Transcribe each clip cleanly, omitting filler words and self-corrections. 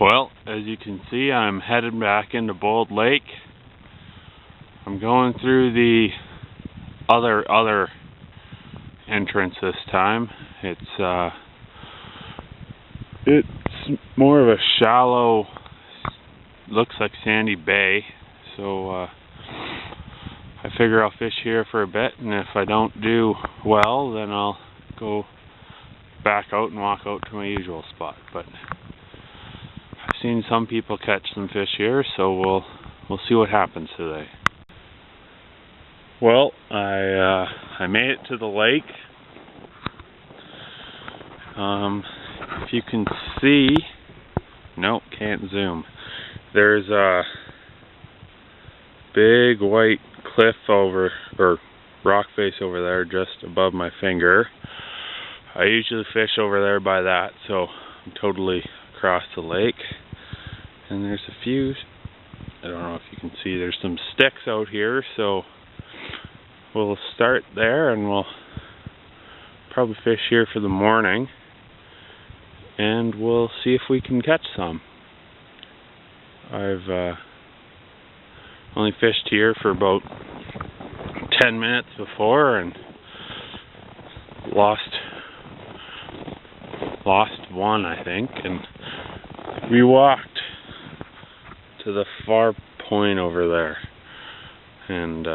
Well, as you can see, I'm headed back into Bold Lake. I'm going through the other entrance this time. It's more of a shallow, looks like sandy bay, so I figure I'll fish here for a bit, and if I don't do well, then I'll go back out and walk out to my usual spot. But I've seen some people catch some fish here, so we'll see what happens today. Well, I made it to the lake. If you can see, nope, can't zoom. There's a big white cliff or rock face over there just above my finger. I usually fish over there by that, so I'm totally across the lake. And there's a few, I don't know if you can see, there's some sticks out here, so we'll start there and we'll probably fish here for the morning, and we'll see if we can catch some. I've only fished here for about 10 minutes before and lost one, I think, and we walked to the far point over there and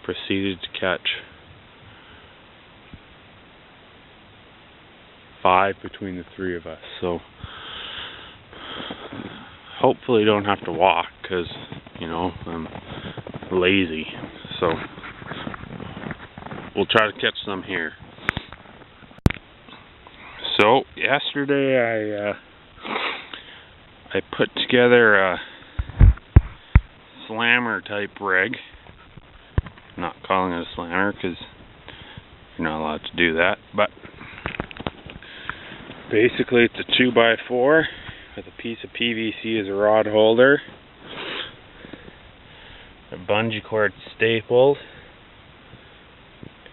proceeded to catch 5 between the 3 of us. So hopefully don't have to walk, because I'm lazy, so we'll try to catch some here. So yesterday I put together a slammer type rig. I'm not calling it a slammer because you're not allowed to do that, but basically it's a 2x4 with a piece of PVC as a rod holder, a bungee cord stapled,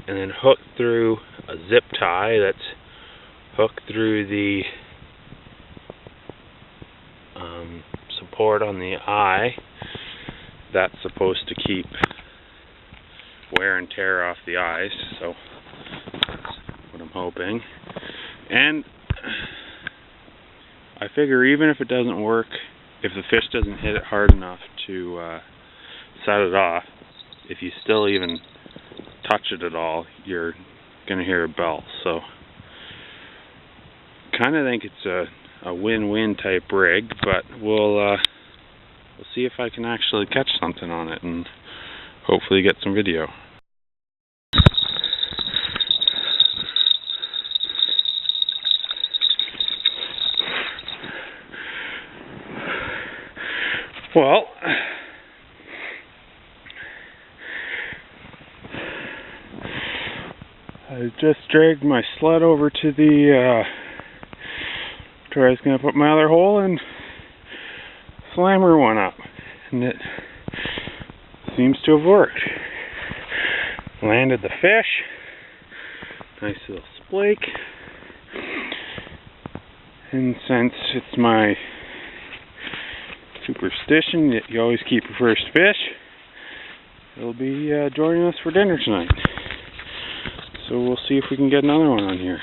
and then hooked through a zip tie that's hooked through the support on the eye. That's supposed to keep wear and tear off the eyes, so that's what I'm hoping. And I figure even if it doesn't work, if the fish doesn't hit it hard enough to set it off, if you still even touch it at all, you're gonna hear a bell. So kind of think it's a win-win type rig, but we'll see if I can actually catch something on it and hopefully get some video. Well, I just dragged my sled over to the where I was going to put my other hole and slammer one up, and it seems to have worked. Landed the fish, nice little splake, and since it's my superstition that you always keep your first fish, it'll be joining us for dinner tonight. So we'll see if we can get another one on here.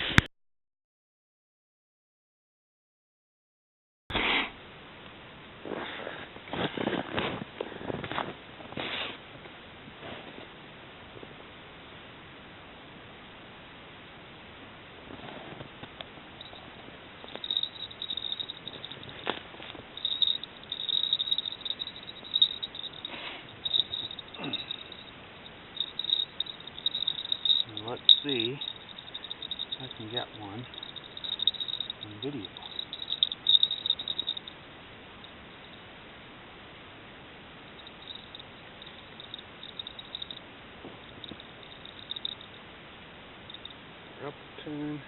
Let's see if I can get one on video. Up turn.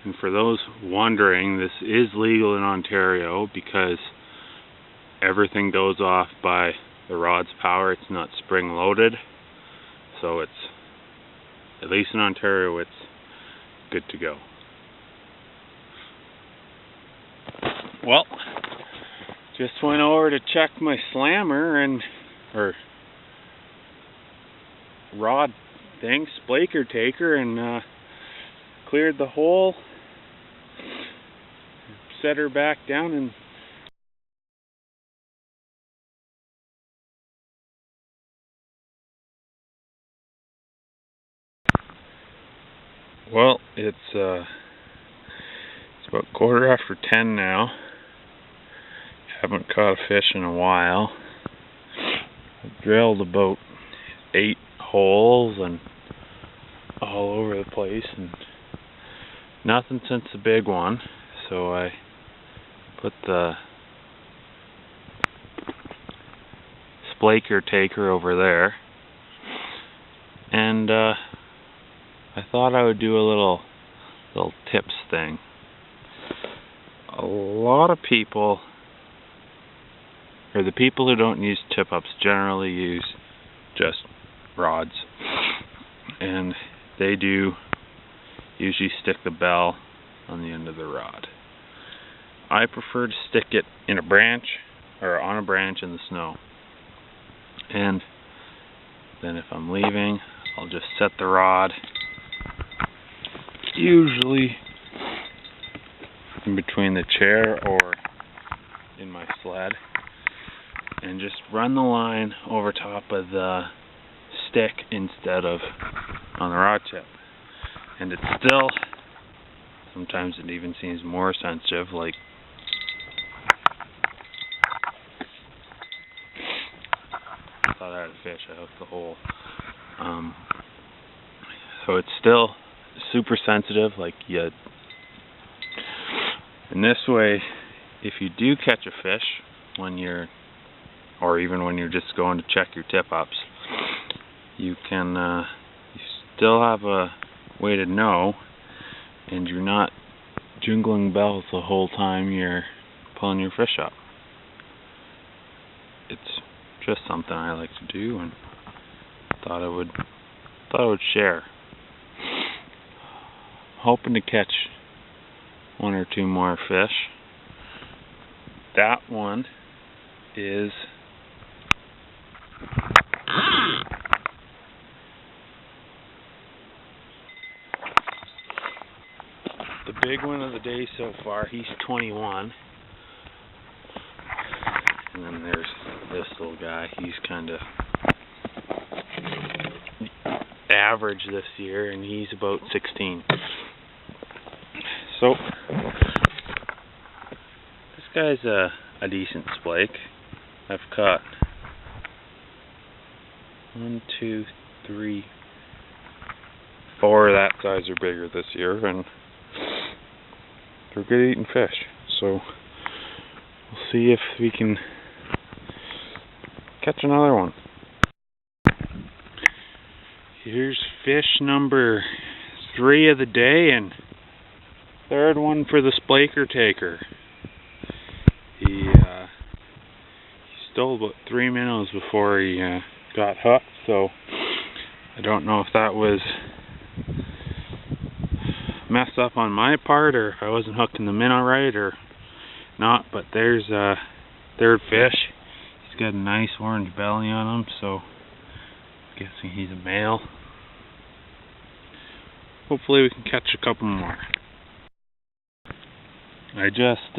And for those wondering, this is legal in Ontario because everything goes off by the rod's power. It's not spring loaded, so it's, at least in Ontario, it's good to go. Well, just went over to check my slammer or rod thing, splaker taker, and cleared the hole, set her back down, and well, it's about 10:15 now. Haven't caught a fish in a while. I've drilled about 8 holes and all over the place, and nothing since the big one. So I put the splaker taker over there, and I thought I would do a little tips thing. A lot of people, or the people who don't use tip-ups, generally use just rods, and they do usually stick the bell on the end of the rod. I prefer to stick it in a branch, or on a branch in the snow, and then if I'm leaving, I'll just set the rod usually in between the chair or in my sled, and just run the line over top of the stick instead of on the rod tip. And it's still, sometimes it even seems more sensitive, like I thought I had a fish, I hooked the hole. So it's still super sensitive, like you. And this way, if you do catch a fish when you're, or even when you're just going to check your tip-ups, you can, you still have a way to know, and you're not jingling bells the whole time you're pulling your fish up. It's just something I like to do, and thought I would share. Hoping to catch 1 or 2 more fish. That one is the big one of the day so far. He's 21. And then there's this little guy. He's kind of average this year, and he's about 16. So this guy's a decent splake. I've caught 1, 2, 3, 4 that size or bigger this year, and they're good eating fish. So we'll see if we can catch another one. Here's fish number 3 of the day, and 3rd one for the splaker taker. He stole about 3 minnows before he got hooked, so I don't know if that was messed up on my part, or if I wasn't hooking the minnow right or not, but there's 3rd fish. He's got a nice orange belly on him, so I'm guessing he's a male. Hopefully we can catch a couple more. I just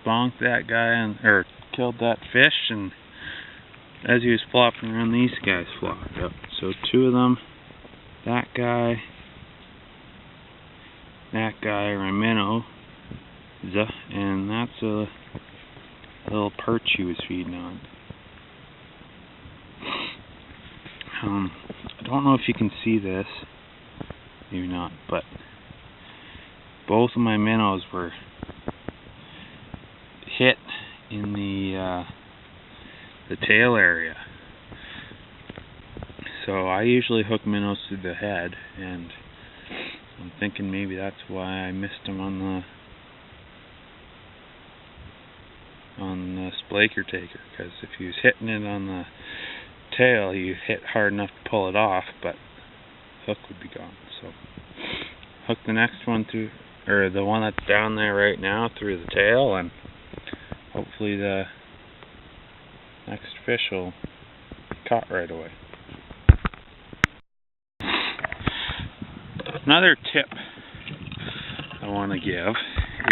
bonked that guy or killed that fish, and as he was flopping around, these guys flopped up. So 2 of them, that guy, are a minnow, and that's a little perch he was feeding on. I don't know if you can see this, maybe not, but both of my minnows were hit in the tail area. So I usually hook minnows through the head, and I'm thinking maybe that's why I missed them on on the splaker taker, because if he was hitting it on the tail, you hit hard enough to pull it off, but the hook would be gone. So hook the next one through, or the one that's down there right now, through the tail, and hopefully the next fish will be caught right away. Another tip I want to give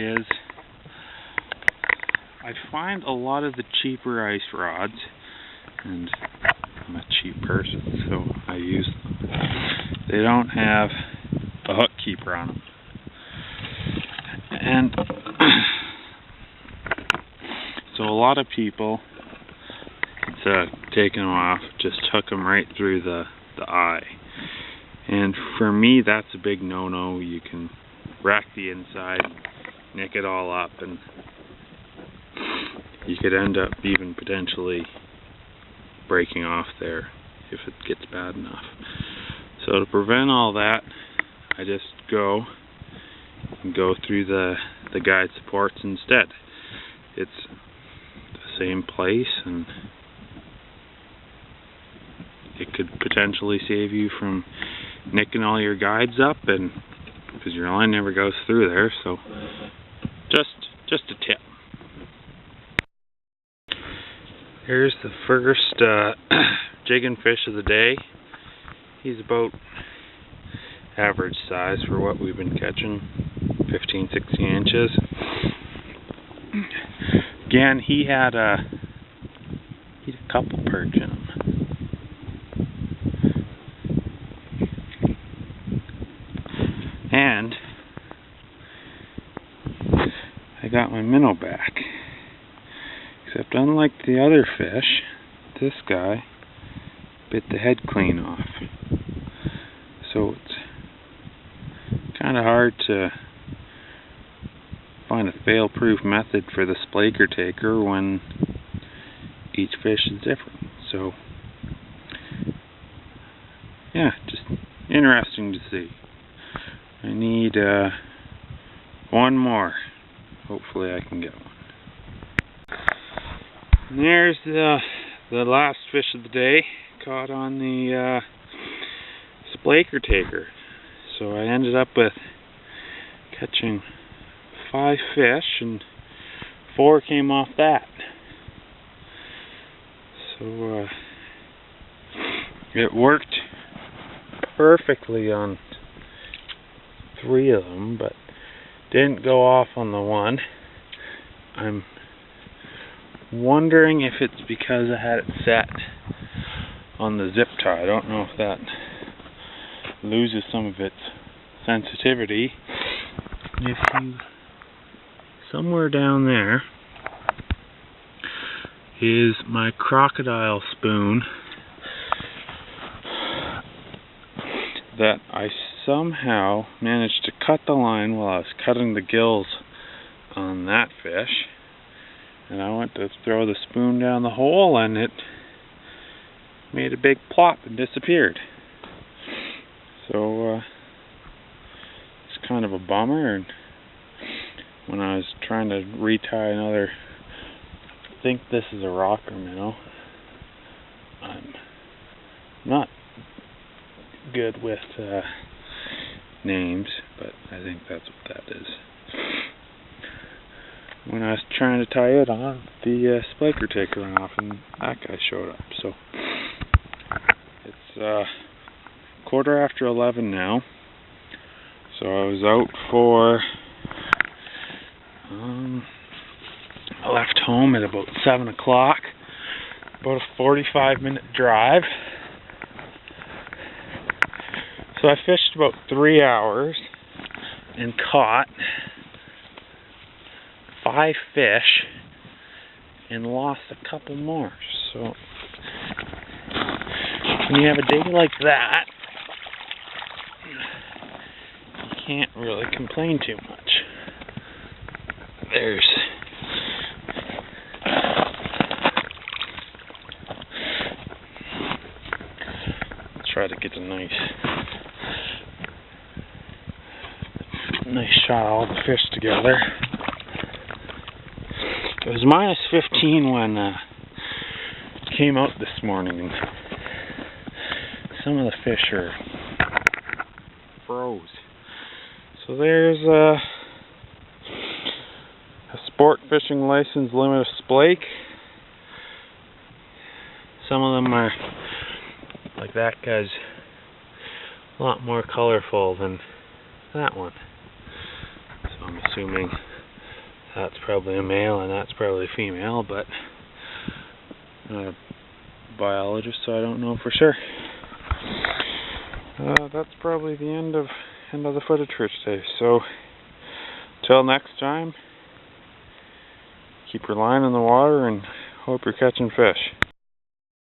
is I find a lot of the cheaper ice rods, and I'm a cheap person, so I use them. They don't have a hook keeper on them. And so a lot of people, instead of taking them off, just hook them right through the eye. And for me, that's a big no-no. You can rack the inside, nick it all up, and you could end up even potentially breaking off there if it gets bad enough. So to prevent all that, I just go through the guide supports instead. It's the same place, and it could potentially save you from nicking all your guides up, and because your line never goes through there. So just a tip. Here's the first jigging fish of the day. He's about average size for what we've been catching, 15, 16 inches. Again, he had a couple perch in him. And I got my minnow back. Except unlike the other fish, this guy bit the head clean off. So it's kind of hard to find a fail-proof method for the splaker taker when each fish is different. So yeah, just interesting to see. I need one more. Hopefully I can get one. And there's the last fish of the day, caught on the splaker taker. So I ended up with catching 5 fish, and 4 came off that. So it worked perfectly on 3 of them, but didn't go off on the one. I'm wondering if it's because I had it set on the zip tie. I don't know if that loses some of its sensitivity. If you, somewhere down there is my crocodile spoon that I somehow managed to cut the line while I was cutting the gills on that fish, and I went to throw the spoon down the hole and it made a big plop and disappeared. So it's kind of a bummer. And when I was trying to retie another, I think this is a rocker minnow. I'm not good with names, but I think that's what that is. When I was trying to tie it on, the splaker taker went off and that guy showed up. So it's 11:15 now. So I was out for I left home at about 7 o'clock, about a 45-minute drive. So I fished about 3 hours and caught 5 fish and lost a couple more. So when you have a day like that, you can't really complain too much. Let's try to get a nice shot of all the fish together. It was minus 15 when I came out this morning, and some of the fish are froze. So there's a sport fishing license limit of splake. Some of them are like that guy's a lot more colorful than that one. So I'm assuming that's probably a male and that's probably a female, but I'm not a biologist, so I don't know for sure. That's probably the end of the footage for today. So till next time, keep your line in the water and hope you're catching fish.